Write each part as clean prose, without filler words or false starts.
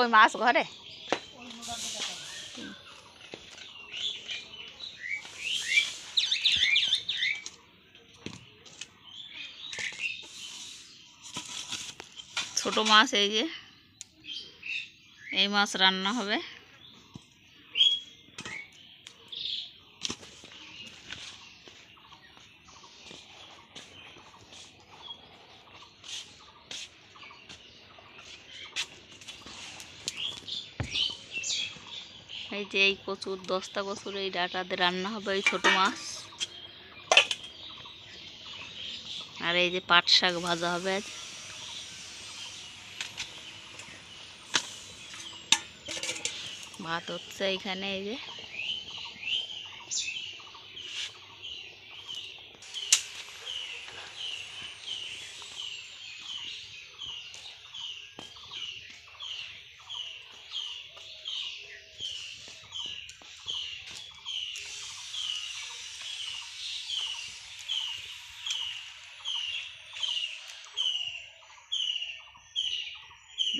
কই মাছ ঘরে? ছোট মাছ, এই যে এই মাছ রান্না হবে। এই যে এই কচুর, দস্তা কচুর এই ডাঁটাতে রান্না হবে এই ছোট মাছ। আর এই যে পাট শাক ভাজা হবে আজ। ভাত হচ্ছে এইখানে, এই যে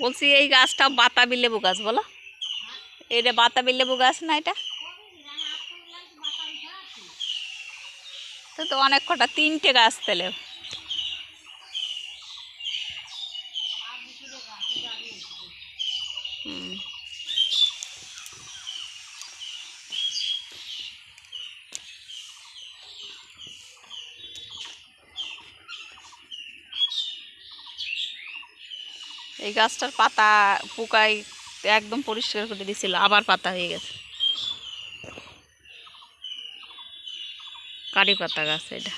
বলছি এই গাছটা বাতাবি লেবু গাছ, বলো এটা বাতাবি লেবু গাছ না? এটা তো অনেক কটা, 3টে গাছ তেলে। এই গাছটার পাতা পোকায় একদম পরিষ্কার করে দিছিল, আবার পাতা হয়ে গেছে। কারি পাতা গাছ এটা।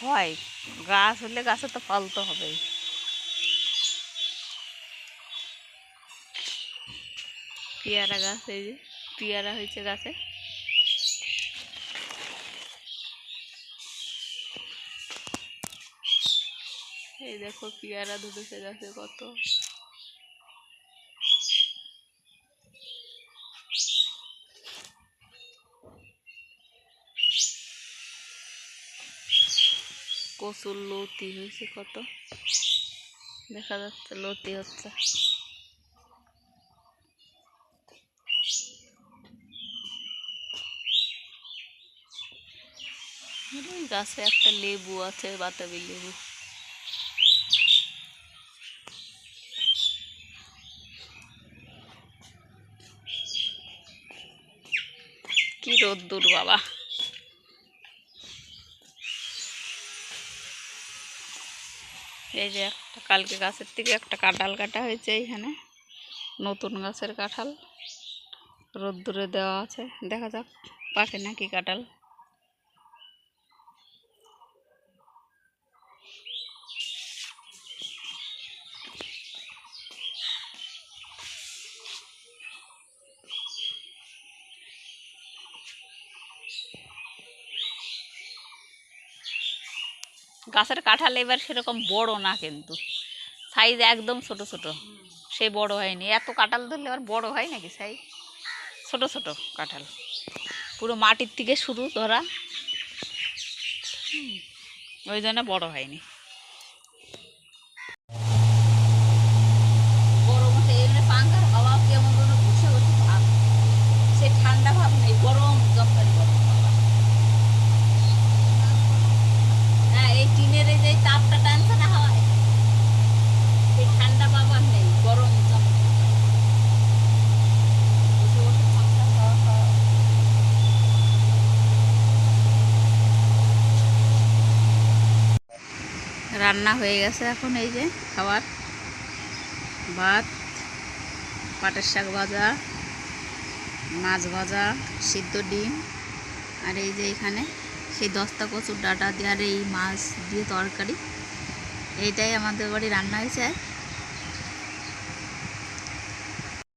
হয় গাছ হলে গাছে তো ফল তো হবেই। পেয়ারা গাছ, এই যে পেয়ারা হয়েছে গাছে। এই দেখো পেয়ারা ধরেছে গাছে কত। কচুর লতি হয়েছে কত, দেখা যাচ্ছে লতি হচ্ছে। গাছে একটা লেবু আছে, বাতাবি লেবু। কি রোদ্দুর বাবা। এই যে একটা কালকে গাছের থেকে একটা কাঁঠাল কাটা হয়েছে এইখানে, নতুন গাছের কাঁঠাল রোদ্দুরে দেওয়া আছে, দেখা যাক পাকে নাকি কাঁঠাল। গাছের কাঁঠাল এবার সেরকম বড় না, কিন্তু সাইজ একদম ছোট ছোট, সে বড় হয়নি। এত কাঁঠাল ধরলে আবার বড় হয় নাকি? সাইজ ছোট ছোট কাঁঠাল, পুরো মাটির থেকে শুরু ধরা, ওই জন্য বড় হয়নি। গরম পাঙ্খার হাওয়া কেমন যেন ঘুষে ঘুষে ভাব, সে ঠান্ডা ভাব নেই, গরম জমকারি গরম। হ্যাঁ, এই টিনের এই যে তাপটা টানছে না হাওয়ায়, সেই ঠান্ডা ভাব আর নেই, গরম রান্না হয়ে গেছে। এখন এই যে খাবার, ভাত, পাটের শাক ভাজা, মাছ ভাজা, সিদ্ধ ডিম, আর এই যে এখানে সেই দস্তা কচুর ডাঁটা দিয়ে আর এই মাছ দিয়ে তরকারি। এইটাই আমাদের বাড়ি রান্না হয়েছে।